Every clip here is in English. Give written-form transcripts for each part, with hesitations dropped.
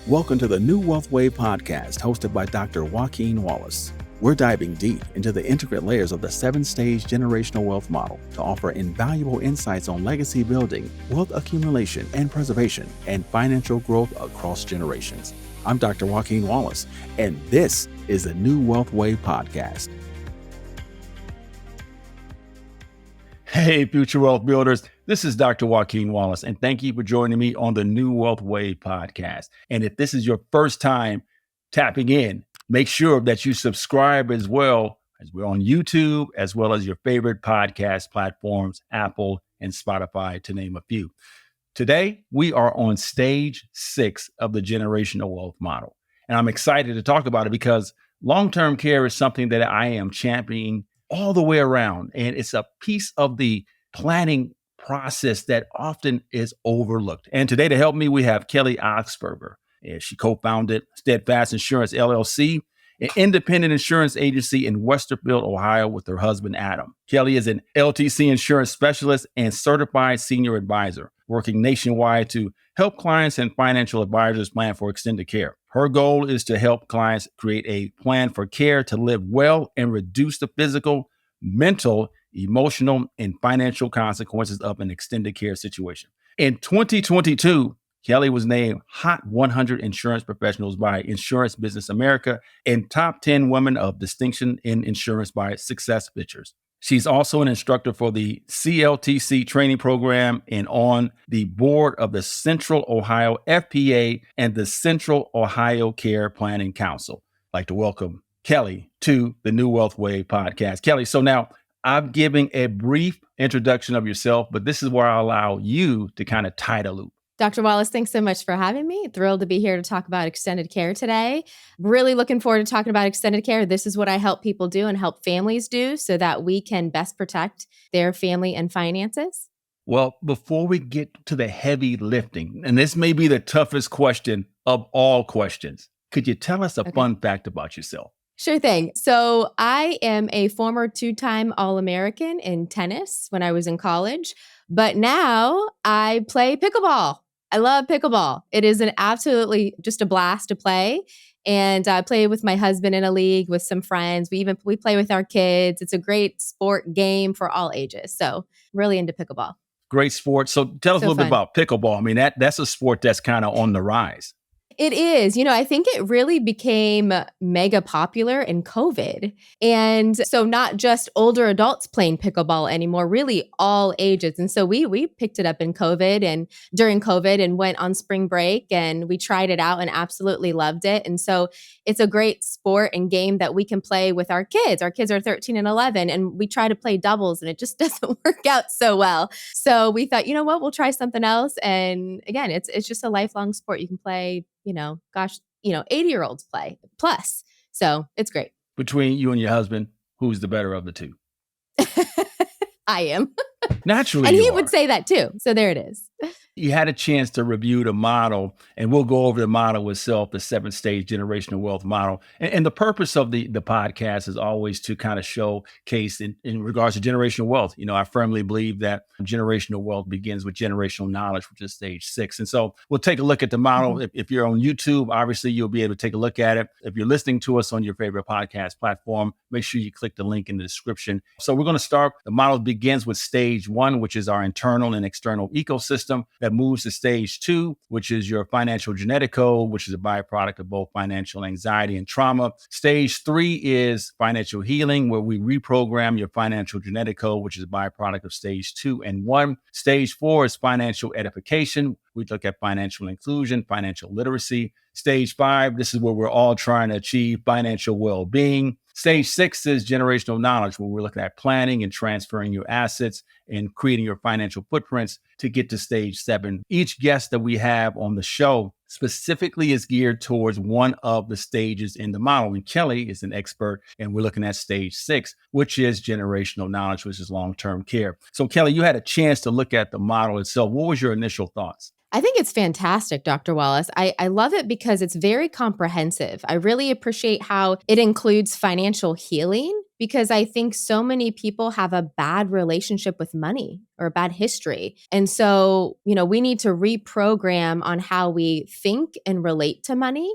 Welcome to the New Wealth Wave podcast hosted by Dr. Joaquin Wallace. We're diving deep into the intricate layers of the 7-stage generational wealth model to offer invaluable insights on legacy building, wealth accumulation and preservation, and financial growth across generations. I'm Dr. Joaquin Wallace, and this is the New Wealth Wave podcast. Hey, future wealth builders. This is Dr. Joaquin Wallace, and thank you for joining me on the New Wealth Wave podcast. And if this is your first time tapping in, make sure that you subscribe as well, as we're on YouTube, as well as your favorite podcast platforms, Apple and Spotify, to name a few. Today, we are on stage 6 of the generational wealth model. And I'm excited to talk about it because long-term care is something that I am championing all the way around. And it's a piece of the planning process that often is overlooked. And today to help me, we have Kelly Augspurger. She co-founded Steadfast Insurance, LLC, an independent insurance agency in Westerfield, Ohio, with her husband, Adam. Kelly is an LTC insurance specialist and certified senior advisor, working nationwide to help clients and financial advisors plan for extended care. Her goal is to help clients create a plan for care to live well and reduce the physical, mental, emotional, and financial consequences of an extended care situation. In 2022, Kelly was named Hot 100 Insurance Professionals by Insurance Business America and Top 10 Women of Distinction in Insurance by Success Pictures. She's also an instructor for the CLTC training program and on the board of the Central Ohio FPA and the Central Ohio Care Planning Council. I'd like to welcome Kelly to the New Wealth Wave podcast. Kelly, so now I'm giving a brief introduction of yourself, but this is where I allow you to kind of tie the loop. Dr. Wallace, thanks so much for having me. Thrilled to be here to talk about extended care today. Really looking forward to talking about extended care. This is what I help people do and help families do so that we can best protect their family and finances. Well, before we get to the heavy lifting, and this may be the toughest question of all questions, could you tell us a fun fact about yourself? Sure thing. So I am a former 2-time All-American in tennis when I was in college, but now I play pickleball. I love pickleball. It is an absolutely just a blast to play. And I play with my husband in a league with some friends. We play with our kids. It's a great sport game for all ages. So really into pickleball. Great sport. So tell us a little bit about pickleball. I mean, that's a sport that's kind of on the rise. It is. I think it really became mega popular in COVID. And so not just older adults playing pickleball anymore, really all ages. And so we picked it up in COVID and during COVID and went on spring break and we tried it out and absolutely loved it. And so it's a great sport and game that we can play with our kids. Our kids are 13 and 11 and we try to play doubles and it just doesn't work out so well. So we thought, you know what, we'll try something else. And again, it's just a lifelong sport. You can play 80-year-olds play plus. So it's great. Between you and your husband, who's the better of the two? I am. Naturally, and he would say that too. So there it is. You had a chance to review the model, and we'll go over the model itself, the 7-stage generational wealth model. And the purpose of the podcast is always to kind of showcase in regards to generational wealth. I firmly believe that generational wealth begins with generational knowledge, which is stage 6. And so we'll take a look at the model. Mm-hmm. If you're on YouTube, obviously you'll be able to take a look at it. If you're listening to us on your favorite podcast platform, make sure you click the link in the description. So we're going to start. The model begins with stage 1, which is our internal and external ecosystem. That moves to stage 2, which is your financial genetic code, which is a byproduct of both financial anxiety and trauma. Stage 3 is financial healing, where we reprogram your financial genetic code, which is a byproduct of stage 2 and 1. Stage 4 is financial edification. We look at financial inclusion, financial literacy. Stage 5, this is where we're all trying to achieve financial well-being. Stage 6 is generational knowledge, where we're looking at planning and transferring your assets and creating your financial footprints to get to stage 7. Each guest that we have on the show specifically is geared towards one of the stages in the model. And Kelly is an expert, and we're looking at stage 6, which is generational knowledge, which is long-term care. So Kelly, you had a chance to look at the model itself. What was your initial thoughts? I think it's fantastic, Dr. Wallace. I love it because it's very comprehensive. I really appreciate how it includes financial healing because I think so many people have a bad relationship with money or a bad history. And so, we need to reprogram on how we think and relate to money.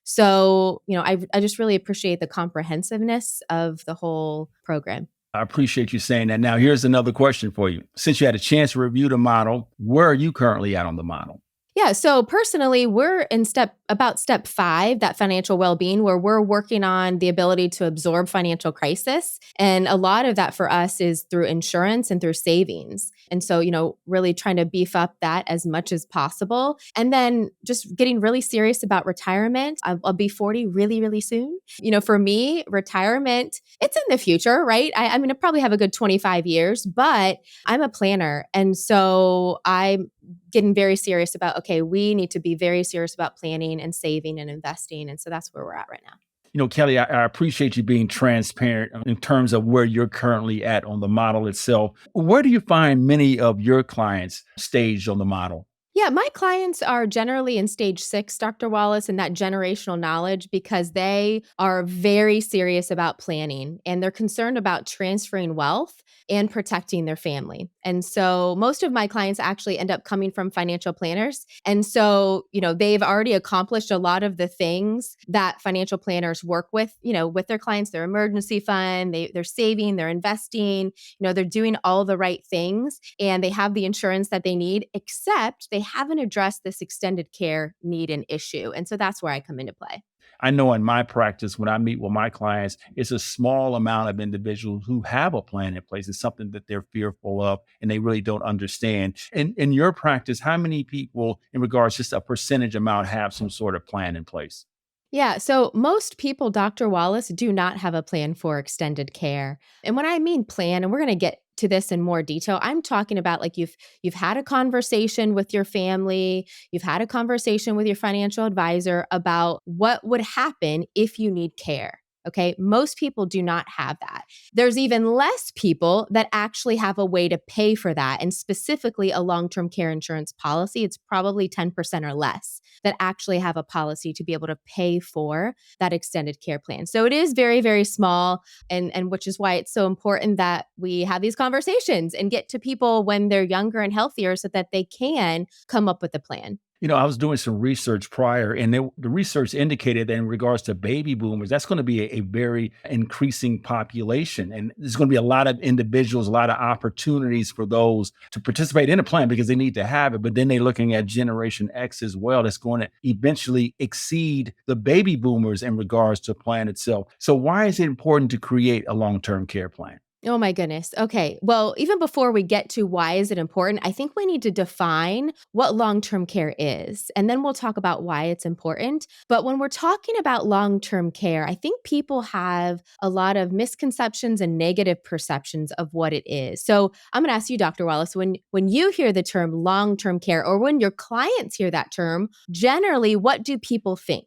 So, I just really appreciate the comprehensiveness of the whole program. I appreciate you saying that. Now, here's another question for you. Since you had a chance to review the model, where are you currently at on the model? Yeah. So personally, we're in step 5, that financial well-being, where we're working on the ability to absorb financial crisis. And a lot of that for us is through insurance and through savings. And so, really trying to beef up that as much as possible. And then just getting really serious about retirement. I'll be 40 really, really soon. For me, retirement, it's in the future, right? I mean, I probably have a good 25 years, but I'm a planner. And so I'm getting very serious about, okay, we need to be very serious about planning and saving and investing. And so that's where we're at right now. Kelly, I appreciate you being transparent in terms of where you're currently at on the model itself. Where do you find many of your clients staged on the model? Yeah, my clients are generally in stage 6, Dr. Wallace, and that generational knowledge, because they are very serious about planning and they're concerned about transferring wealth and protecting their family. And so most of my clients actually end up coming from financial planners. And so, they've already accomplished a lot of the things that financial planners work with their clients, their emergency fund, they're saving, they're investing, they're doing all the right things and they have the insurance that they need, except they haven't addressed this extended care need and issue. And so that's where I come into play. I know in my practice, when I meet with my clients, it's a small amount of individuals who have a plan in place. It's something that they're fearful of and they really don't understand. In your practice, how many people, in regards just a percentage amount, have some sort of plan in place? Yeah, so most people, Dr. Wallace, do not have a plan for extended care. And when I mean plan, and we're going to get to this in more detail, I'm talking about like you've had a conversation with your family, you've had a conversation with your financial advisor about what would happen if you need care. Okay, most people do not have that. There's even less people that actually have a way to pay for that. And specifically, a long term care insurance policy, it's probably 10% or less that actually have a policy to be able to pay for that extended care plan. So it is very, very small, and which is why it's so important that we have these conversations and get to people when they're younger and healthier so that they can come up with a plan. I was doing some research prior, and the research indicated that in regards to baby boomers, that's going to be a very increasing population. And there's going to be a lot of individuals, a lot of opportunities for those to participate in a plan because they need to have it. But then they're looking at Generation X as well. That's going to eventually exceed the baby boomers in regards to plan itself. So why is it important to create a long-term care plan? Oh my goodness. Okay. Well, even before we get to why is it important, I think we need to define what long-term care is, and then we'll talk about why it's important. But when we're talking about long-term care, I think people have a lot of misconceptions and negative perceptions of what it is. So I'm going to ask you, Dr. Wallace, when you hear the term long-term care, or when your clients hear that term, generally, what do people think?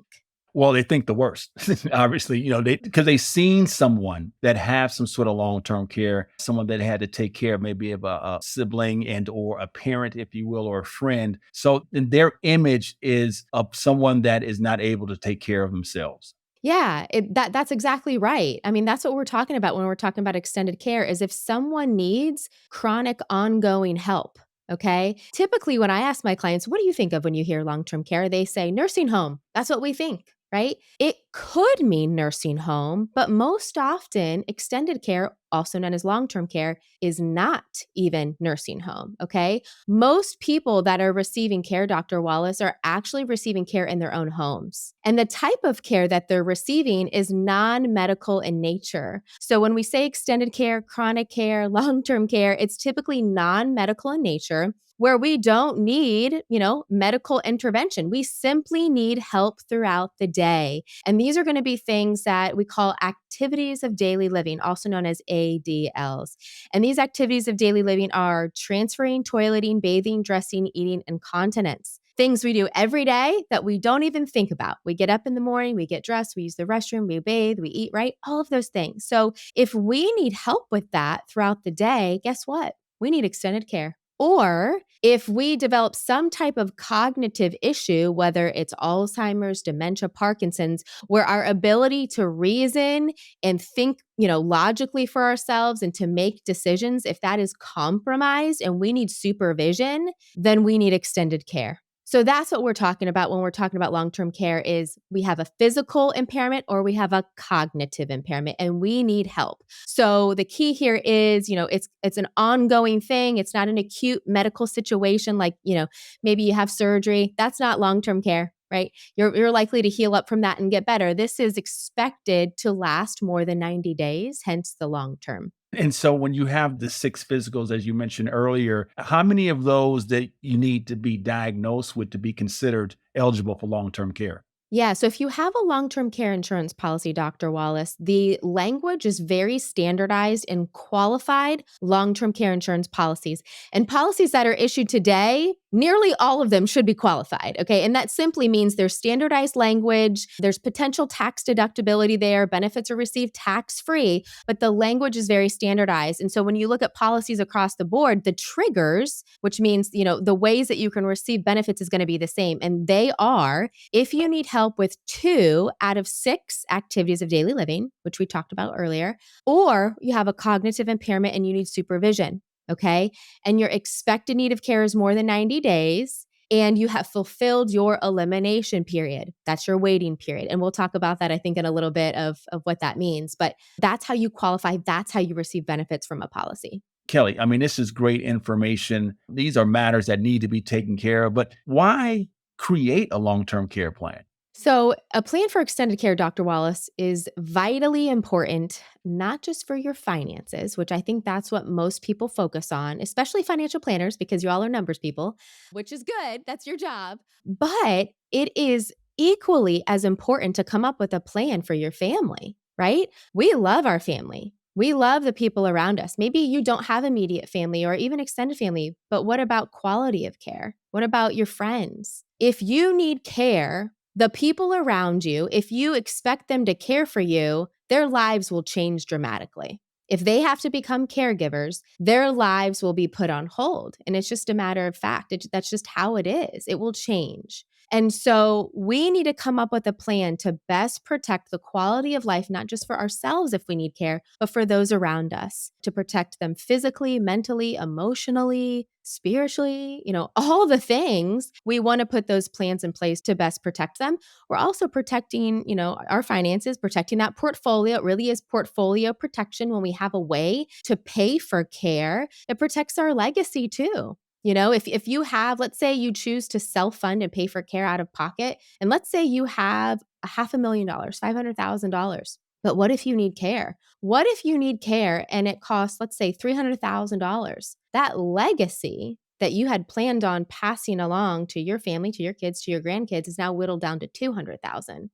Well, they think the worst, obviously, because they've seen someone that have some sort of long-term care, someone that had to take care maybe of a sibling and or a parent, if you will, or a friend. So then their image is of someone that is not able to take care of themselves. Yeah, that's exactly right. I mean, that's what we're talking about when we're talking about extended care is if someone needs chronic ongoing help. Okay. Typically, when I ask my clients, what do you think of when you hear long term care? They say nursing home. That's what we think, right? It could mean nursing home, but most often, extended care, also known as long term care, is not even nursing home. Okay. Most people that are receiving care, Dr. Wallace, are actually receiving care in their own homes. And the type of care that they're receiving is non medical in nature. So when we say extended care, chronic care, long term care, it's typically non medical in nature, where we don't need, medical intervention. We simply need help throughout the day. And these are going to be things that we call activities of daily living, also known as ADLs. And these activities of daily living are transferring, toileting, bathing, dressing, eating, and continence. Things we do every day that we don't even think about. We get up in the morning, we get dressed, we use the restroom, we bathe, we eat, right? All of those things. So if we need help with that throughout the day, guess what? We need extended care. Or if we develop some type of cognitive issue, whether it's Alzheimer's, dementia, Parkinson's, where our ability to reason and think, logically for ourselves and to make decisions, if that is compromised and we need supervision, then we need extended care. So that's what we're talking about when we're talking about long-term care is we have a physical impairment or we have a cognitive impairment and we need help. So the key here is, it's an ongoing thing. It's not an acute medical situation like, maybe you have surgery. That's not long-term care, right? You're likely to heal up from that and get better. This is expected to last more than 90 days, hence the long term. And so when you have the 6 physicals, as you mentioned earlier, how many of those that you need to be diagnosed with to be considered eligible for long-term care? Yeah. So if you have a long term care insurance policy, Dr. Wallace, the language is very standardized in qualified long term care insurance policies. And policies that are issued today, nearly all of them should be qualified. Okay. And that simply means there's standardized language, there's potential tax deductibility there, benefits are received tax free, but the language is very standardized. And so when you look at policies across the board, the triggers, which means, the ways that you can receive benefits is going to be the same. And they are if you need help with 2 out of 6 activities of daily living, which we talked about earlier, or you have a cognitive impairment and you need supervision, okay? And your expected need of care is more than 90 days, and you have fulfilled your elimination period. That's your waiting period. And we'll talk about that, I think, in a little bit of what that means. But that's how you qualify. That's how you receive benefits from a policy. Kelly, I mean, this is great information. These are matters that need to be taken care of, but why create a long-term care plan? So, a plan for extended care, Dr. Wallace, is vitally important, not just for your finances, which I think that's what most people focus on, especially financial planners, because you all are numbers people, which is good. That's your job. But it is equally as important to come up with a plan for your family, right? We love our family. We love the people around us. Maybe you don't have immediate family or even extended family, but what about quality of care? What about your friends? If you need care, the people around you, if you expect them to care for you, their lives will change dramatically. If they have to become caregivers, their lives will be put on hold. And it's just a matter of fact. That's just how it is. It will change. And so we need to come up with a plan to best protect the quality of life, not just for ourselves if we need care, but for those around us, to protect them physically, mentally, emotionally, spiritually, all the things. We want to put those plans in place to best protect them. We're also protecting, our finances, protecting that portfolio. It really is portfolio protection when we have a way to pay for care. It protects our legacy too. If you have, let's say you choose to self-fund and pay for care out of pocket, and let's say you have $500,000, $500,000. But what if you need care? What if you need care and it costs, let's say, $300,000? That legacy that you had planned on passing along to your family, to your kids, to your grandkids is now whittled down to $200,000.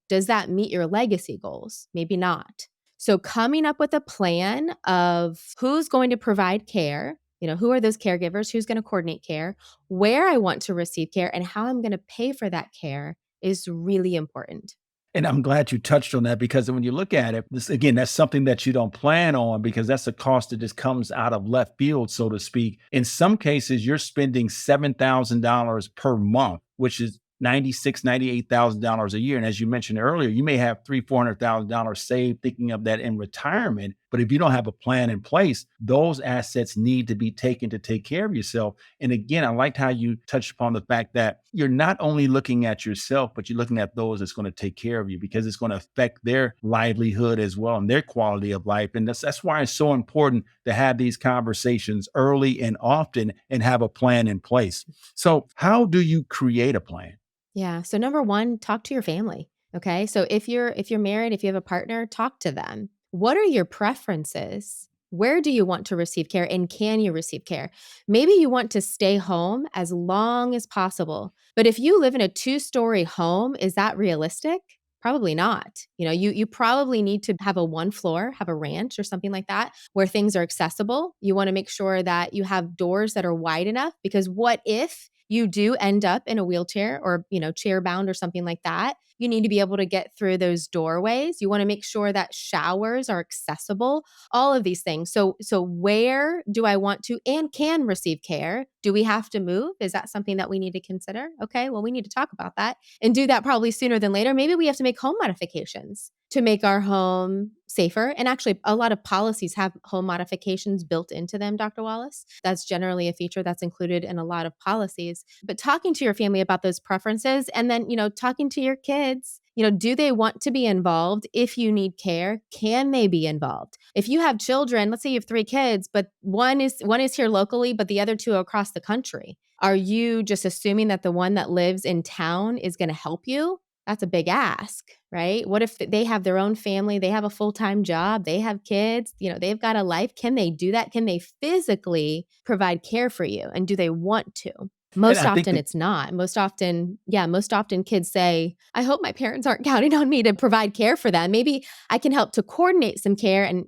Does that meet your legacy goals? Maybe not. So coming up with a plan of who's going to provide care, who are those caregivers, who's going to coordinate care, where I want to receive care, and how I'm going to pay for that care is really important. And I'm glad you touched on that because when you look at it, this again, that's something that you don't plan on because that's a cost that just comes out of left field, so to speak. In some cases, you're spending $7,000 per month, which is $98,000 a year. And as you mentioned earlier, you may have $400,000 saved thinking of that in retirement. But if you don't have a plan in place, those assets need to be taken to take care of yourself. And again, I liked how you touched upon the fact that you're not only looking at yourself, but you're looking at those that's going to take care of you because it's going to affect their livelihood as well and their quality of life. And that's why it's so important to have these conversations early and often and have a plan in place. So how do you create a plan? Yeah. So number one, talk to your family. Okay. So if you're married, if you have a partner, talk to them. What are your preferences? Where do you want to receive care and can you receive care? Maybe you want to stay home as long as possible. But if you live in a 2-story home, is that realistic? Probably not. You probably need to have a 1 floor, have a ranch or something like that where things are accessible. You want to make sure that you have doors that are wide enough because what if you do end up in a wheelchair or, chair bound or something like that, you need to be able to get through those doorways. You want to make sure that showers are accessible, all of these things. So where do I want to and can receive care? Do we have to move? Is that something that we need to consider? Okay, well, we need to talk about that and do that probably sooner than later. Maybe we have to make home modifications to make our home safer. And actually, a lot of policies have home modifications built into them, Dr. Wallace. That's generally a feature that's included in a lot of policies. But talking to your family about those preferences and then, talking to your kids, do they want to be involved? If you need care, can they be involved? If you have children, let's say you have 3 kids, but one is here locally, but the other 2 are across the country. Are you just assuming that the one that lives in town is going to help you? That's a big ask, right? What if they have their own family, they have a full-time job, they have kids, they've got a life. Can they do that? Can they physically provide care for you? And do they want to? And Most I think often that it's not. Most often kids say, I hope my parents aren't counting on me to provide care for them. Maybe I can help to coordinate some care and,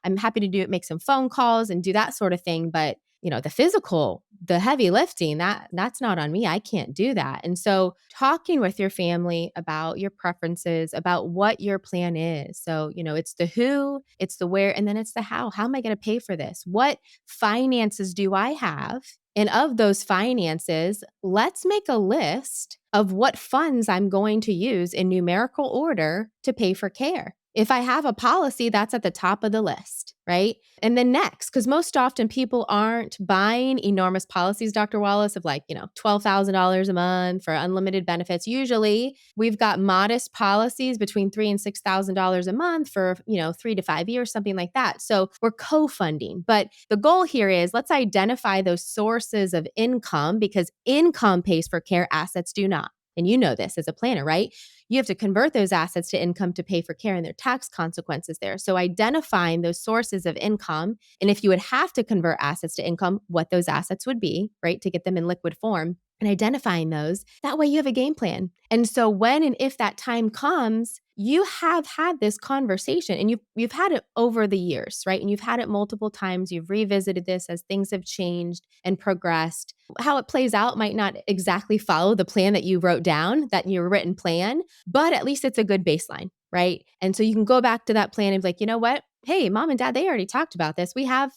I'm happy to do it, make some phone calls and do that sort of thing. But the physical, the heavy lifting, that's not on me. I can't do that. And so talking with your family about your preferences, about what your plan is. So, it's the who, it's the where, and then it's the how. How am I going to pay for this? What finances do I have? And of those finances, let's make a list of what funds I'm going to use in numerical order to pay for care. If I have a policy, that's at the top of the list, right? And then next, because most often people aren't buying enormous policies, Dr. Wallace, of like, $12,000 a month for unlimited benefits. Usually we've got modest policies between $3,000 and $6,000 a month for, 3 to 5 years, something like that. So we're co-funding. But the goal here is let's identify those sources of income because income pays for care, assets do not. And you know this as a planner, right? You have to convert those assets to income to pay for care and there are tax consequences there. So identifying those sources of income, and if you would have to convert assets to income, what those assets would be, right, to get them in liquid form, and identifying those, that way you have a game plan. And so when and if that time comes, you have had this conversation and you've had it over the years, right? And you've had it multiple times. You've revisited this as things have changed and progressed. How it plays out might not exactly follow the plan that you wrote down, that your written plan, but at least it's a good baseline, right? And so you can go back to that plan and be like, you know what? Hey, mom and dad, they already talked about this. We have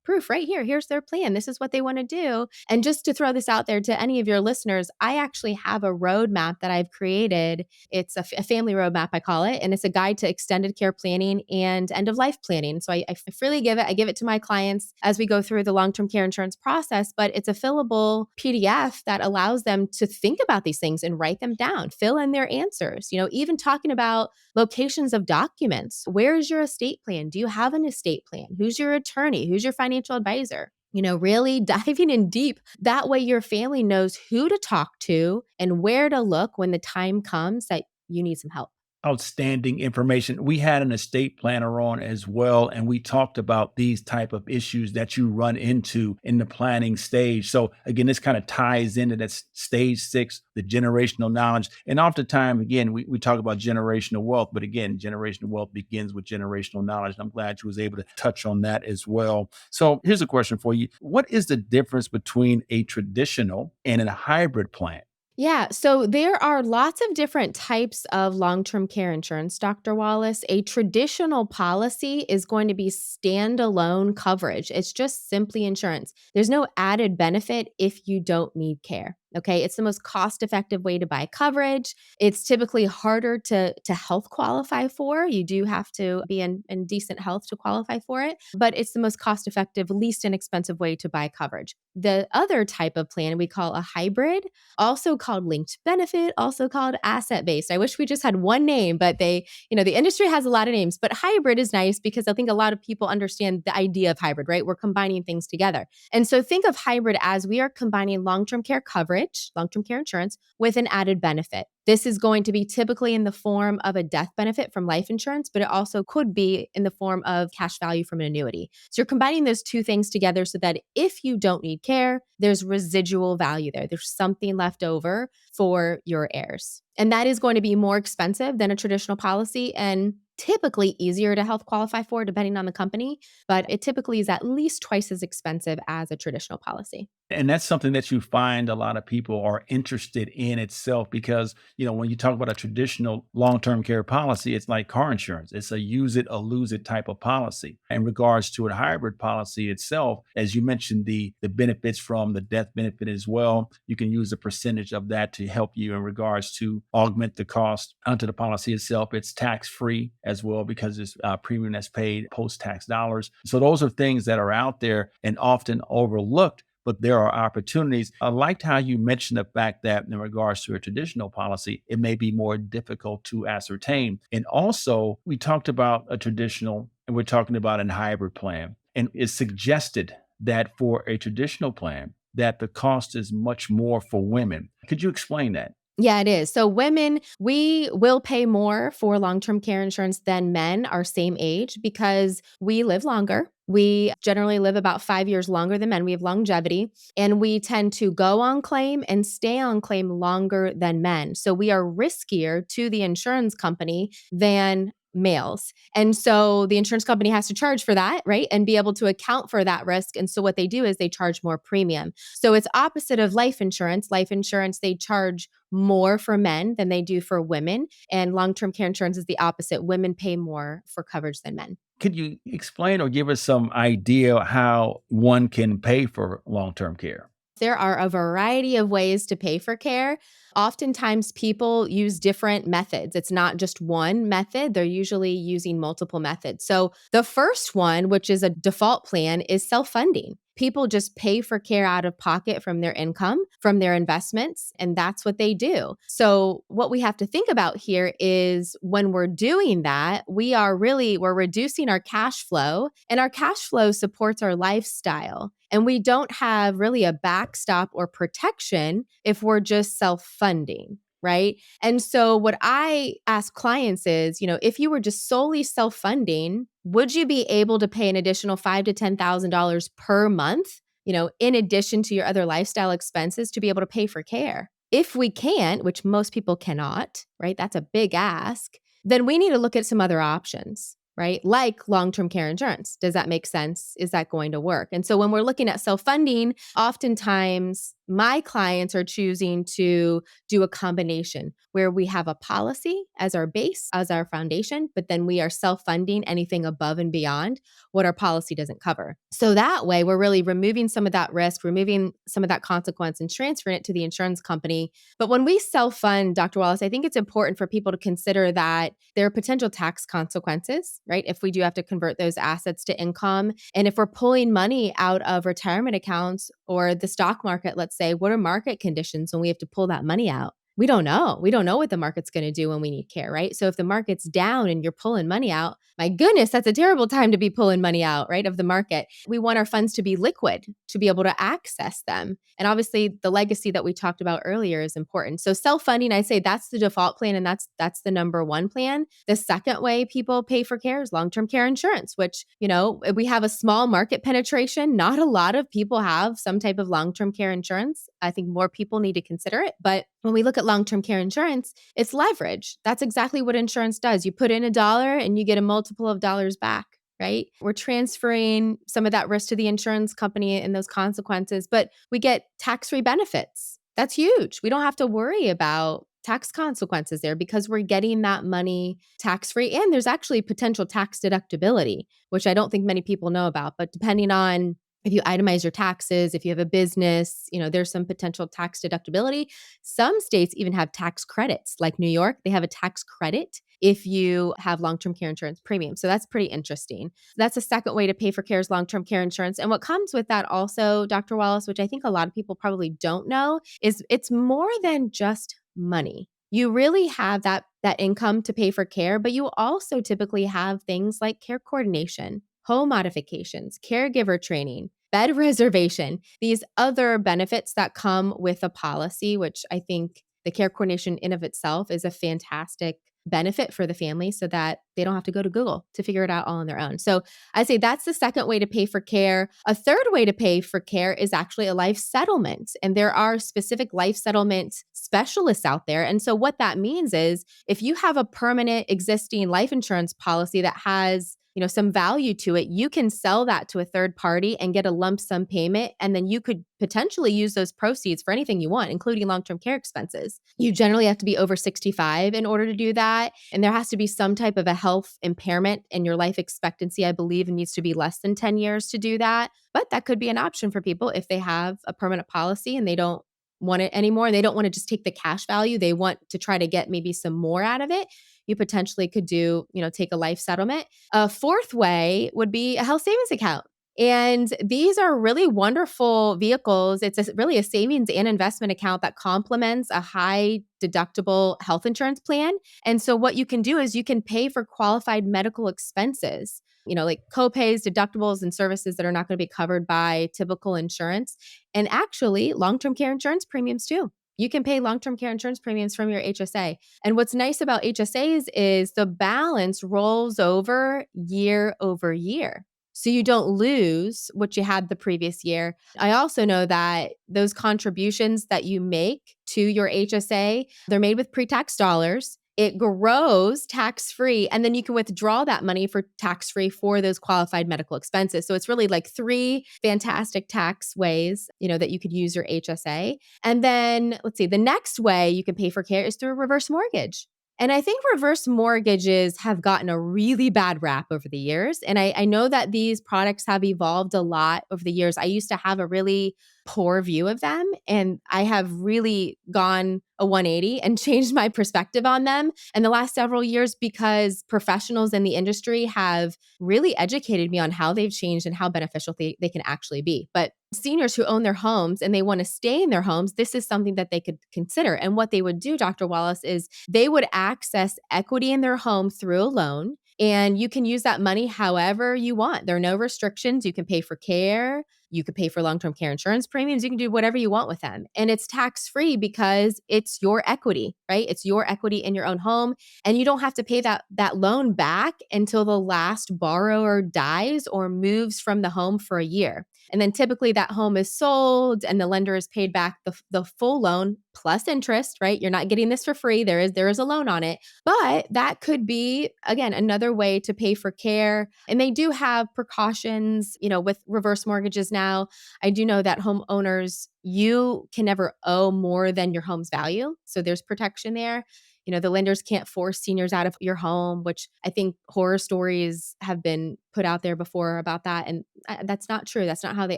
proof right here. Here's their plan. This is what they want to do. And just to throw this out there to any of your listeners, I actually have a roadmap that I've created. It's a family roadmap, I call it. And it's a guide to extended care planning and end of life planning. So I freely give it. I give it to my clients as we go through the long-term care insurance process, but it's a fillable PDF that allows them to think about these things and write them down, fill in their answers, even talking about locations of documents. Where is your estate plan? Do you have an estate plan? Who's your attorney? Who's your financial advisor? Really diving in deep. That way your family knows who to talk to and where to look when the time comes that you need some help. outstanding information. We had an estate planner on as well, and we talked about these type of issues that you run into in the planning stage. So again, this kind of ties into that stage 6, the generational knowledge. And oftentimes, again, we talk about generational wealth, but again, generational wealth begins with generational knowledge. And I'm glad you was able to touch on that as well. So here's a question for you. What is the difference between a traditional and a hybrid plan? Yeah, so there are lots of different types of long-term care insurance, Dr. Wallace. A traditional policy is going to be standalone coverage. It's just simply insurance. There's no added benefit if you don't need care. Okay, it's the most cost-effective way to buy coverage. It's typically harder to health qualify for. You do have to be in decent health to qualify for it, but it's the most cost-effective, least inexpensive way to buy coverage. The other type of plan we call a hybrid, also called linked benefit, also called asset-based. I wish we just had one name, but the industry has a lot of names, but hybrid is nice because I think a lot of people understand the idea of hybrid, right? We're combining things together. And so think of hybrid as we are combining long-term care coverage, long-term care insurance, with an added benefit. This is going to be typically in the form of a death benefit from life insurance, but it also could be in the form of cash value from an annuity. So you're combining those two things together so that if you don't need care, there's residual value there. There's something left over for your heirs. And that is going to be more expensive than a traditional policy and typically easier to health qualify for depending on the company, but it typically is at least twice as expensive as a traditional policy. And that's something that you find a lot of people are interested in itself because, when you talk about a traditional long-term care policy, it's like car insurance. It's a use it or lose it type of policy. In regards to a hybrid policy itself, as you mentioned, the benefits from the death benefit as well, you can use a percentage of that to help you in regards to augment the cost onto the policy itself. It's tax-free as well because it's premium that's paid post-tax dollars. So those are things that are out there and often overlooked, but there are opportunities. I liked how you mentioned the fact that in regards to a traditional policy, it may be more difficult to ascertain. And also, we talked about a traditional and we're talking about a hybrid plan. And it's suggested that for a traditional plan, that the cost is much more for women. Could you explain that? Yeah, it is. So women, we will pay more for long-term care insurance than men our same age because we live longer. We generally live about 5 years longer than men. We have longevity and we tend to go on claim and stay on claim longer than men. So we are riskier to the insurance company than males. And so the insurance company has to charge for that, right? And be able to account for that risk. And so what they do is they charge more premium. So it's opposite of life insurance. Life insurance, they charge more for men than they do for women. And long-term care insurance is the opposite. Women pay more for coverage than men. Could you explain or give us some idea how one can pay for long-term care? There are a variety of ways to pay for care. Oftentimes, people use different methods. It's not just one method. They're usually using multiple methods. So the first one, which is a default plan, is self-funding. People just pay for care out of pocket from their income, from their investments, and that's what they do. So what we have to think about here is when we're doing that, we're reducing our cash flow, and our cash flow supports our lifestyle. And we don't have really a backstop or protection if we're just self-funding, right? And so what I ask clients is, if you were just solely self-funding, would you be able to pay an additional $5,000 to $10,000 per month, in addition to your other lifestyle expenses to be able to pay for care? If we can't, which most people cannot, right? That's a big ask. Then we need to look at some other options, right? Like long-term care insurance. Does that make sense? Is that going to work? And so when we're looking at self-funding, oftentimes my clients are choosing to do a combination where we have a policy as our base, as our foundation, but then we are self-funding anything above and beyond what our policy doesn't cover. So that way, we're really removing some of that risk, removing some of that consequence and transferring it to the insurance company. But when we self-fund, Dr. Wallace, I think it's important for people to consider that there are potential tax consequences, right? If we do have to convert those assets to income. And if we're pulling money out of retirement accounts or the stock market, let's say, what are market conditions when we have to pull that money out? We don't know. We don't know what the market's going to do when we need care, right? So if the market's down and you're pulling money out, my goodness, that's a terrible time to be pulling money out, right, of the market. We want our funds to be liquid, to be able to access them. And obviously, the legacy that we talked about earlier is important. So self-funding, I say that's the default plan, and that's the number one plan. The second way people pay for care is long-term care insurance, which, we have a small market penetration. Not a lot of people have some type of long-term care insurance. I think more people need to consider it. But when we look at long-term care insurance, it's leverage. That's exactly what insurance does. You put in $1 and you get a multiple of dollars back, right? We're transferring some of that risk to the insurance company and those consequences, but we get tax-free benefits. That's huge. We don't have to worry about tax consequences there because we're getting that money tax-free. And there's actually potential tax deductibility, which I don't think many people know about, but depending on if you itemize your taxes, if you have a business, there's some potential tax deductibility. Some states even have tax credits, like New York, they have a tax credit if you have long-term care insurance premium. So that's pretty interesting. That's a second way to pay for care is long-term care insurance. And what comes with that also, Dr. Wallace, which I think a lot of people probably don't know, is it's more than just money. You really have that income to pay for care, but you also typically have things like care coordination, home modifications, caregiver training, bed reservation, these other benefits that come with a policy, which I think the care coordination in of itself is a fantastic benefit for the family so that they don't have to go to Google to figure it out all on their own. So I say that's the second way to pay for care. A third way to pay for care is actually a life settlement. And there are specific life settlement specialists out there. And so what that means is if you have a permanent existing life insurance policy that has some value to it, you can sell that to a third party and get a lump sum payment. And then you could potentially use those proceeds for anything you want, including long-term care expenses. You generally have to be over 65 in order to do that. And there has to be some type of a health impairment, and your life expectancy, I believe, needs to be less than 10 years to do that. But that could be an option for people if they have a permanent policy and they don't want it anymore. They don't want to just take the cash value. They want to try to get maybe some more out of it. You potentially could do, take a life settlement. A fourth way would be a health savings account. And these are really wonderful vehicles. It's really a savings and investment account that complements a high deductible health insurance plan. And so what you can do is you can pay for qualified medical expenses, like copays, deductibles, and services that are not going to be covered by typical insurance. And actually, long-term care insurance premiums too. You can pay long-term care insurance premiums from your HSA. And what's nice about HSAs is the balance rolls over year over year. So you don't lose what you had the previous year. I also know that those contributions that you make to your HSA, they're made with pre-tax dollars. It grows tax-free, and then you can withdraw that money for tax-free for those qualified medical expenses. So it's really like 3 fantastic tax ways, that you could use your HSA. And then let's see, the next way you can pay for care is through a reverse mortgage. And I think reverse mortgages have gotten a really bad rap over the years. And I know that these products have evolved a lot over the years. I used to have a really poor view of them, and I have really gone a 180 and changed my perspective on them in the last several years because professionals in the industry have really educated me on how they've changed and how beneficial they can actually be. But seniors who own their homes and they want to stay in their homes, this is something that they could consider. And what they would do, Dr. Wallace, is they would access equity in their home through a loan. And you can use that money however you want. There are no restrictions. You can pay for care. You could pay for long-term care insurance premiums. You can do whatever you want with them. And it's tax-free because it's your equity, right? It's your equity in your own home. And you don't have to pay that loan back until the last borrower dies or moves from the home for a year. And then typically that home is sold and the lender is paid back the full loan plus interest, right? You're not getting this for free. There is a loan on it. But that could be, again, another way to pay for care. And they do have precautions, with reverse mortgages now. I do know that homeowners, you can never owe more than your home's value. So there's protection there. The lenders can't force seniors out of your home, which I think horror stories have been put out there before about that. And that's not true. That's not how they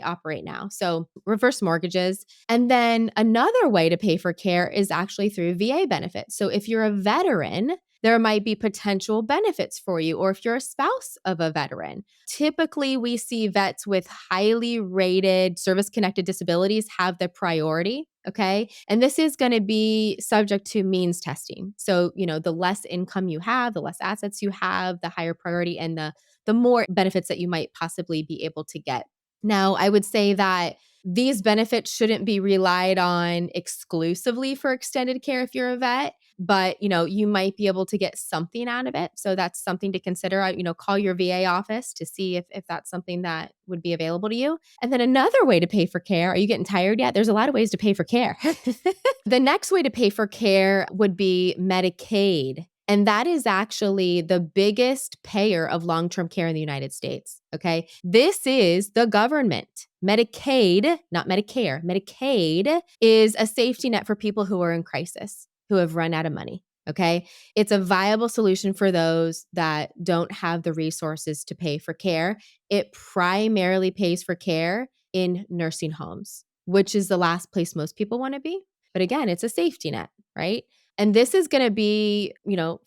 operate now. So reverse mortgages. And then another way to pay for care is actually through VA benefits. So if you're a veteran, there might be potential benefits for you, or if you're a spouse of a veteran. Typically, we see vets with highly rated service-connected disabilities have the priority, okay? And this is going to be subject to means testing. So, the less income you have, the less assets you have, the higher priority and the more benefits that you might possibly be able to get. Now, I would say that these benefits shouldn't be relied on exclusively for extended care if you're a vet, but you might be able to get something out of it. So that's something to consider. Call your VA office to see if that's something that would be available to you. And then another way to pay for care, are you getting tired yet? There's a lot of ways to pay for care. The next way to pay for care would be Medicaid. And that is actually the biggest payer of long-term care in the United States, okay? This is the government. Medicaid, not Medicare. Medicaid is a safety net for people who are in crisis, who have run out of money, okay? It's a viable solution for those that don't have the resources to pay for care. It primarily pays for care in nursing homes, which is the last place most people want to be. But again, it's a safety net, right? And this is going to be,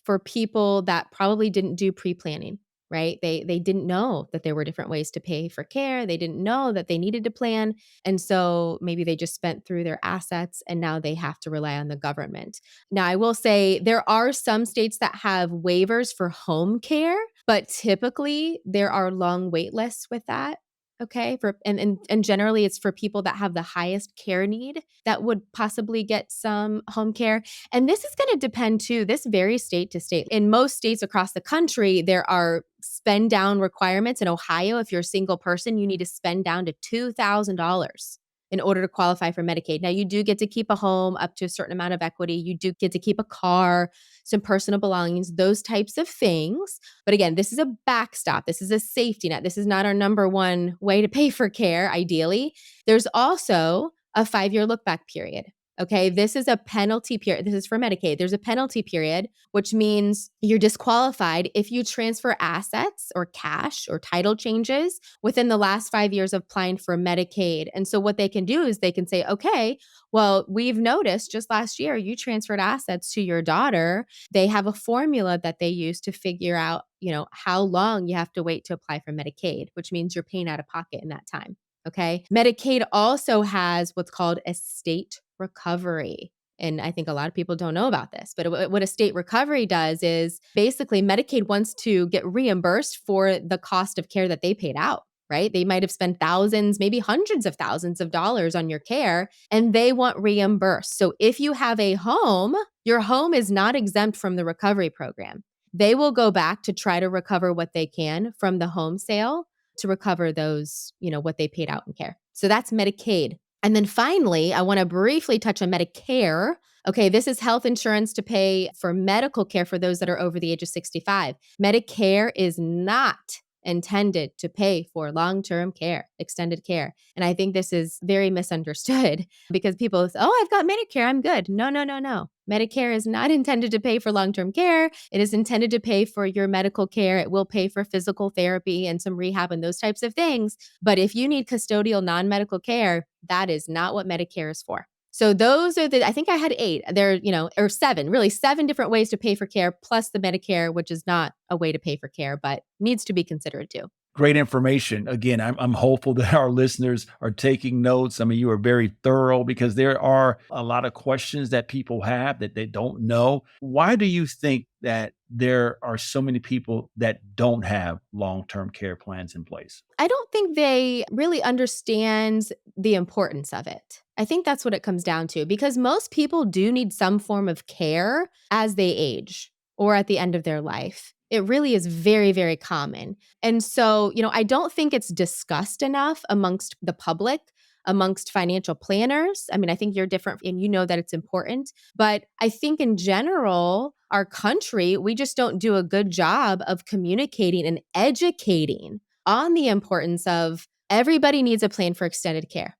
for people that probably didn't do pre-planning, right? They didn't know that there were different ways to pay for care. They didn't know that they needed to plan. And so maybe they just spent through their assets and now they have to rely on the government. Now, I will say there are some states that have waivers for home care, but typically there are long wait lists with that. Okay. And generally it's for people that have the highest care need that would possibly get some home care. And this is going to depend too. This varies state to state. In most states across the country, there are spend down requirements. In Ohio, if you're a single person, you need to spend down to $2,000 in order to qualify for Medicaid. Now, you do get to keep a home up to a certain amount of equity. You do get to keep a car, some personal belongings, those types of things. But again, this is a backstop. This is a safety net. This is not our number one way to pay for care, ideally. There's also a 5-year look back period. Okay, this is a penalty period. This is for Medicaid. There's a penalty period, which means you're disqualified if you transfer assets or cash or title changes within the last 5 years of applying for Medicaid. And so what they can do is they can say, okay, well, we've noticed just last year you transferred assets to your daughter. They have a formula that they use to figure out, how long you have to wait to apply for Medicaid, which means you're paying out of pocket in that time. Okay. Medicaid also has what's called estate recovery. And I think a lot of people don't know about this, but what estate recovery does is basically Medicaid wants to get reimbursed for the cost of care that they paid out, right? They might have spent thousands, maybe hundreds of thousands of dollars on your care, and they want reimbursed. So if you have a home, your home is not exempt from the recovery program. They will go back to try to recover what they can from the home sale to recover those, what they paid out in care. So that's Medicaid. And then finally, I want to briefly touch on Medicare. Okay, this is health insurance to pay for medical care for those that are over the age of 65. Medicare is not intended to pay for long-term care, extended care. And I think this is very misunderstood because people say, oh, I've got Medicare, I'm good. No, no, no, no. Medicare is not intended to pay for long-term care. It is intended to pay for your medical care. It will pay for physical therapy and some rehab and those types of things. But if you need custodial non-medical care, that is not what Medicare is for. So those are I think I had 8 there, or 7, really 7 different ways to pay for care, plus the Medicare, which is not a way to pay for care, but needs to be considered too. Great information. Again, I'm hopeful that our listeners are taking notes. I mean, you are very thorough because there are a lot of questions that people have that they don't know. Why do you think that there are so many people that don't have long-term care plans in place? I don't think they really understand the importance of it. I think that's what it comes down to because most people do need some form of care as they age or at the end of their life. It really is very, very common. And so, I don't think it's discussed enough amongst the public, amongst financial planners. I mean, I think you're different and you know that it's important. But I think in general, our country, we just don't do a good job of communicating and educating on the importance of everybody needs a plan for extended care.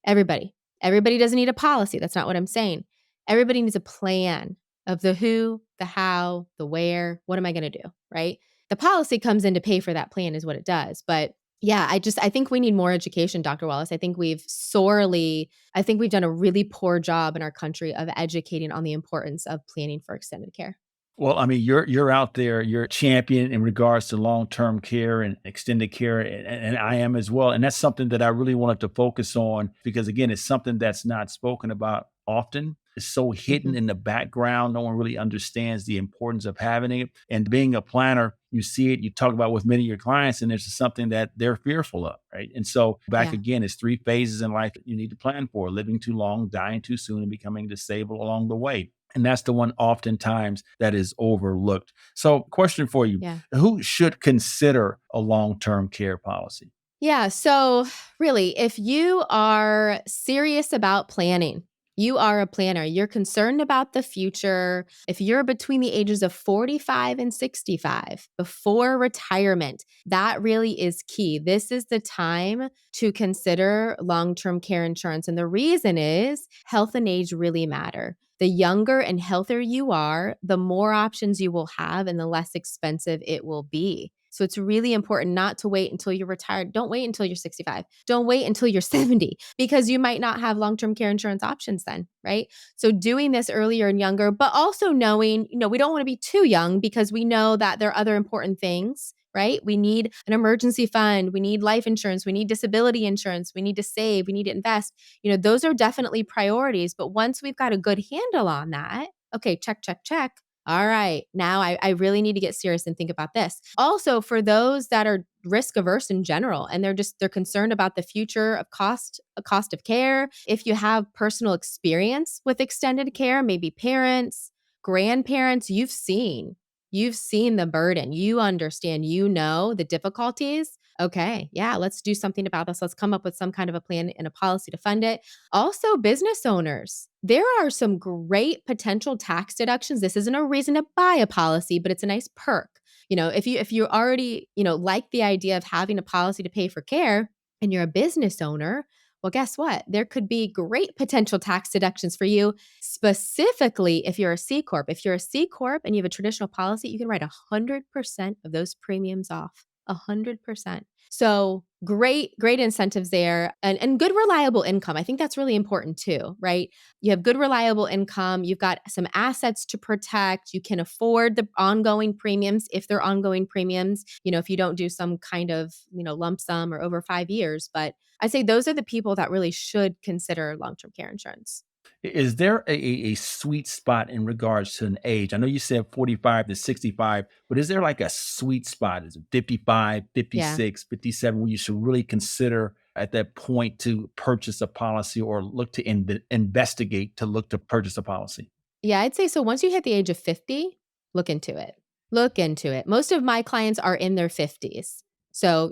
Everybody. Everybody doesn't need a policy. That's not what I'm saying. Everybody needs a plan of the who, the how, the where, what am I going to do, right? The policy comes in to pay for that plan is what it does. But yeah, I think we need more education, Dr. Wallace. I think we've done a really poor job in our country of educating on the importance of planning for extended care. Well, I mean, you're out there, you're a champion in regards to long-term care and extended care, and I am as well. And that's something that I really wanted to focus on because, again, it's something that's not spoken about often. It's so hidden in the background. No one really understands the importance of having it. And being a planner, you see it, you talk about with many of your clients, and it's just something that they're fearful of, right? And so back again, it's 3 phases in life that you need to plan for: living too long, dying too soon, and becoming disabled along the way. And that's the one oftentimes that is overlooked. So question for you, who should consider a long-term care policy? Yeah. So really, if you are serious about planning, you are a planner, you're concerned about the future. If you're between the ages of 45 and 65 before retirement, that really is key. This is the time to consider long-term care insurance. And the reason is health and age really matter. The younger and healthier you are, the more options you will have and the less expensive it will be. So it's really important not to wait until you're retired. Don't wait until you're 65. Don't wait until you're 70 because you might not have long-term care insurance options then, right? So doing this earlier and younger, but also knowing, we don't want to be too young because we know that there are other important things, right? We need an emergency fund. We need life insurance. We need disability insurance. We need to save. We need to invest. Those are definitely priorities. But once we've got a good handle on that, okay, check, check, check. All right, now I really need to get serious and think about this. Also, for those that are risk averse in general, and they're concerned about the future of cost of care. If you have personal experience with extended care, maybe parents, grandparents, you've seen the burden, you understand, the difficulties Okay, yeah, let's do something about this. Let's come up with some kind of a plan and a policy to fund it. Also, business owners, there are some great potential tax deductions. This isn't a reason to buy a policy, but it's a nice perk. If you already, like the idea of having a policy to pay for care and you're a business owner, well, guess what? There could be great potential tax deductions for you, specifically if you're a C Corp. If you're a C Corp and you have a traditional policy, you can write 100% of those premiums off. 100%. So great incentives there and good reliable income. I think that's really important too, right? You have good reliable income. You've got some assets to protect. You can afford the ongoing premiums if they're ongoing premiums, if you don't do some kind of, lump sum or over 5 years. But I say those are the people that really should consider long-term care insurance. Is there a sweet spot in regards to an age? I know you said 45 to 65, but is there like a sweet spot? Is it 55, Yeah. 56, 57, where you should really consider at that point to purchase a policy or look to investigate to look to purchase a policy? Yeah, I'd say so. Once you hit the age of 50, look into it. Look into it. Most of my clients are in their 50s. So,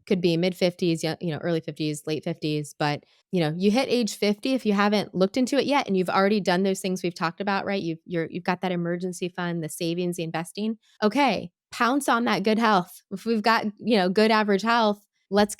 could be mid 50s, early 50s, late 50s. But, you hit age 50 if you haven't looked into it yet and you've already done those things we've talked about, right? You've got that emergency fund, the savings, the investing. Okay, pounce on that good health. If we've got, good average health, let's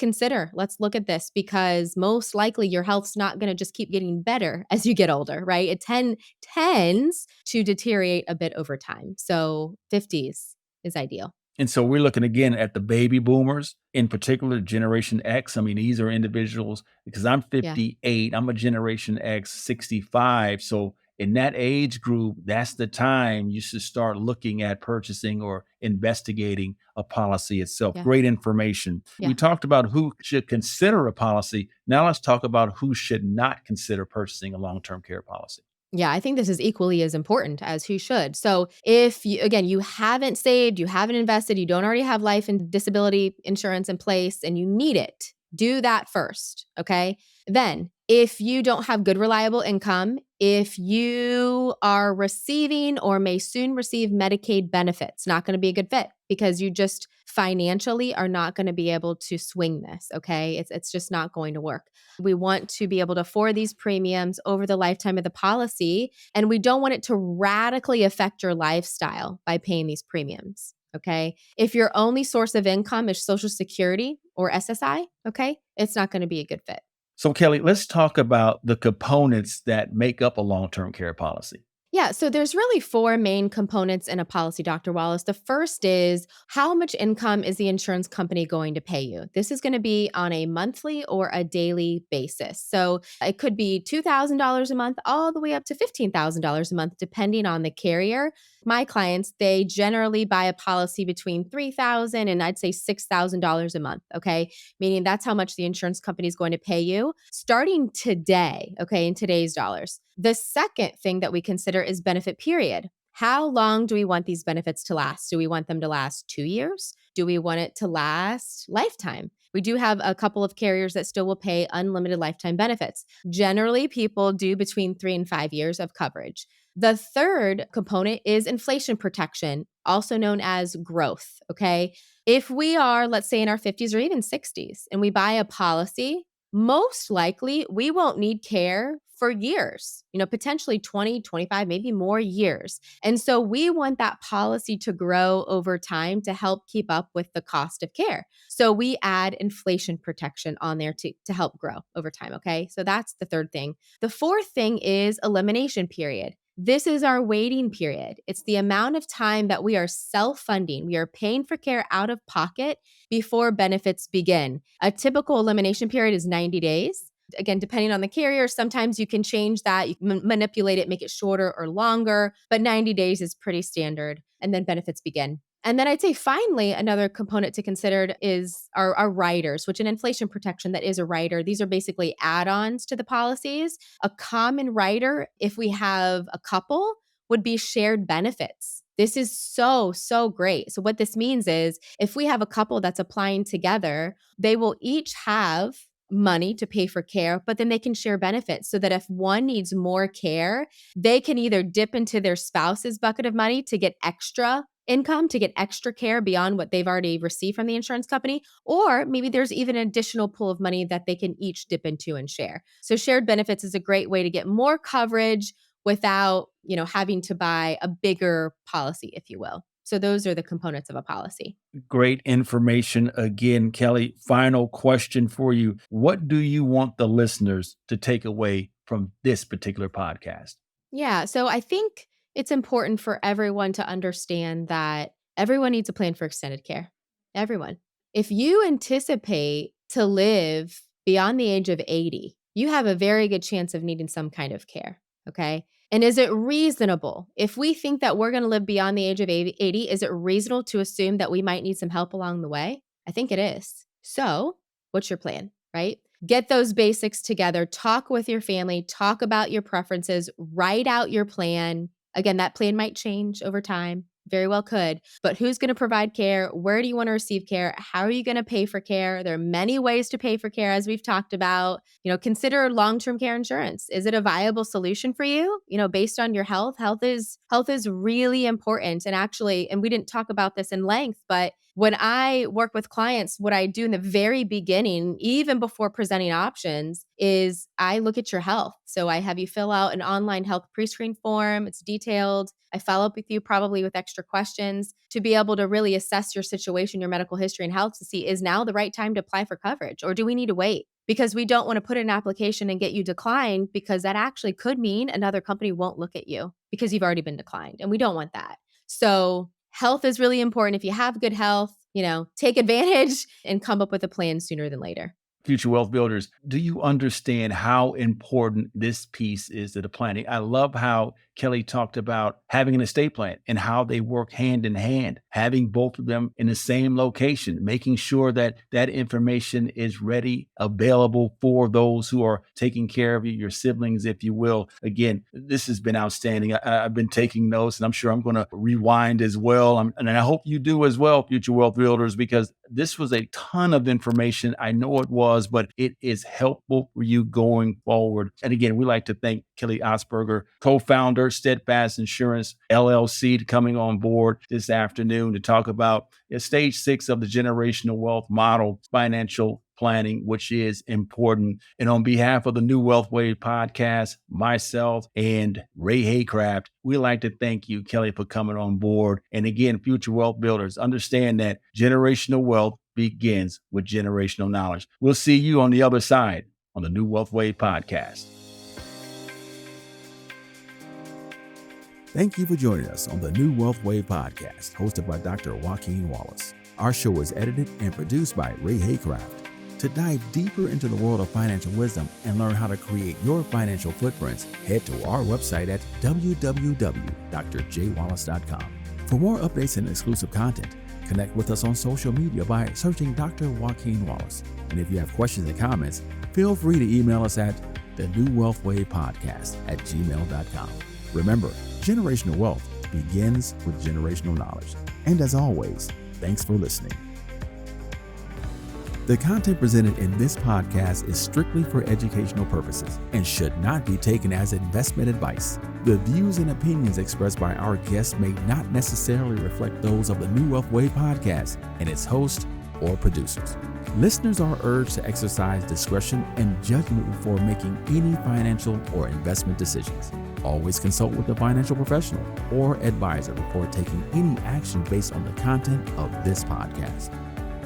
look at this because most likely your health's not going to just keep getting better as you get older, right? Tends to deteriorate a bit over time. So 50s is ideal. And so we're looking again at the baby boomers, in particular, Generation X. I mean, these are individuals because I'm Yeah. 58, I'm a Generation X 65. So in that age group, that's the time you should start looking at purchasing or investigating a policy itself. Yeah. Great information. Yeah. We talked about who should consider a policy. Now let's talk about who should not consider purchasing a long term care policy. Yeah, I think this is equally as important as who should. So, if you, again, you haven't saved, you haven't invested, you don't already have life and disability insurance in place and you need it, do that first. Okay. Then, if you don't have good, reliable income, if you are receiving or may soon receive Medicaid benefits, not going to be a good fit because you just financially are not going to be able to swing this. Okay. It's just not going to work. We want to be able to afford these premiums over the lifetime of the policy, and we don't want it to radically affect your lifestyle by paying these premiums. Okay. If your only source of income is Social Security or SSI, okay, it's not going to be a good fit. So, Kelly, let's talk about the components that make up a long term care policy. Yeah, so there's really four main components in a policy, Dr. Wallace. The first is how much income is the insurance company going to pay you? This is going to be on a monthly or a daily basis. So it could be $2,000 a month all the way up to $15,000 a month, depending on the carrier. My clients, they generally buy a policy between $3,000 and I'd say $6,000 a month. Okay. Meaning that's how much the insurance company is going to pay you starting today. Okay. In today's dollars. The second thing that we consider is benefit period. How long do we want these benefits to last? Do we want them to last 2 years? Do we want it to last lifetime? We do have a couple of carriers that still will pay unlimited lifetime benefits. Generally, people do between 3 and 5 years of coverage. The third component is inflation protection, also known as growth. Okay. If we are, let's say, in our 50s or even 60s, and we buy a policy, most likely we won't need care for years, potentially 20, 25, maybe more years. And so we want that policy to grow over time to help keep up with the cost of care. So we add inflation protection on there to help grow over time. Okay. So that's the third thing. The fourth thing is elimination period. This is our waiting period. It's the amount of time that we are self-funding. We are paying for care out of pocket before benefits begin. A typical elimination period is 90 days. Again, depending on the carrier, sometimes you can change that. You can manipulate it, make it shorter or longer, but 90 days is pretty standard. And then benefits begin. And then I'd say finally, another component to consider is our riders, which in inflation protection, that is a rider. These are basically add-ons to the policies. A common rider, if we have a couple, would be shared benefits. This is so, so great. So what this means is if we have a couple that's applying together, they will each have money to pay for care, but then they can share benefits so that if one needs more care, they can either dip into their spouse's bucket of money to get extra income to get extra care beyond what they've already received from the insurance company, or maybe there's even an additional pool of money that they can each dip into and share. So shared benefits is a great way to get more coverage without, having to buy a bigger policy, if you will. So those are the components of a policy. Great information again, Kelly. Final question for you. What do you want the listeners to take away from this particular podcast? Yeah. So I think it's important for everyone to understand that everyone needs a plan for extended care. Everyone. If you anticipate to live beyond the age of 80, you have a very good chance of needing some kind of care. Okay. And is it reasonable? If we think that we're going to live beyond the age of 80, is it reasonable to assume that we might need some help along the way? I think it is. So, what's your plan, right? Get those basics together, talk with your family, talk about your preferences, write out your plan. Again, that plan might change over time, very well could, but who's going to provide care? Where do you want to receive care? How are you going to pay for care? There are many ways to pay for care, as we've talked about. Consider long-term care insurance. Is it a viable solution for you? Based on your health? Health is really important. And actually, and we didn't talk about this in length, but when I work with clients, what I do in the very beginning, even before presenting options, is I look at your health. So I have you fill out an online health pre-screen form. It's detailed. I follow up with you probably with extra questions to be able to really assess your situation, your medical history and health to see, is now the right time to apply for coverage, or do we need to wait? Because we don't want to put in an application and get you declined, because that actually could mean another company won't look at you because you've already been declined. And we don't want that. So health is really important. If you have good health, take advantage and come up with a plan sooner than later. Future Wealth Builders, do you understand how important this piece is to the planning? I love how Kelly talked about having an estate plan and how they work hand in hand, having both of them in the same location, making sure that that information is ready, available for those who are taking care of you, your siblings, if you will. Again, this has been outstanding. I've been taking notes, and I'm sure I'm going to rewind as well. And I hope you do as well, Future Wealth Builders, because this was a ton of information. I know it was, but it is helpful for you going forward. And again, we like to thank Kelly Augspurger, co-founder, Steadfast Insurance, LLC, coming on board this afternoon to talk about stage 6 of the generational wealth model, financial planning, which is important. And on behalf of the New Wealth Wave podcast, myself and Ray Haycraft, we like to thank you, Kelly, for coming on board. And again, Future Wealth Builders, understand that generational wealth begins with generational knowledge. We'll see you on the other side on the New Wealth Wave podcast. Thank you for joining us on the New Wealth Wave podcast, hosted by Dr. Joaquin Wallace. Our show is edited and produced by Ray Haycraft. To dive deeper into the world of financial wisdom and learn how to create your financial footprints, head to our website at www.drjwallace.com. For more updates and exclusive content, connect with us on social media by searching Dr. Joaquin Wallace. And if you have questions and comments, feel free to email us at thenewwealthwavepodcast@gmail.com. Remember, generational wealth begins with generational knowledge. And as always, thanks for listening. The content presented in this podcast is strictly for educational purposes and should not be taken as investment advice. The views and opinions expressed by our guests may not necessarily reflect those of the New Wealth Wave podcast and its host or producers. Listeners are urged to exercise discretion and judgment before making any financial or investment decisions. Always consult with a financial professional or advisor before taking any action based on the content of this podcast.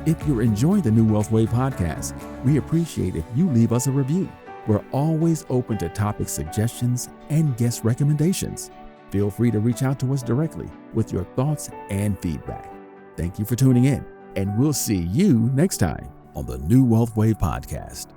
If you're enjoying the New Wealth Wave podcast, we appreciate if you leave us a review. We're always open to topic suggestions and guest recommendations. Feel free to reach out to us directly with your thoughts and feedback. Thank you for tuning in, and we'll see you next time on the New Wealth Wave podcast.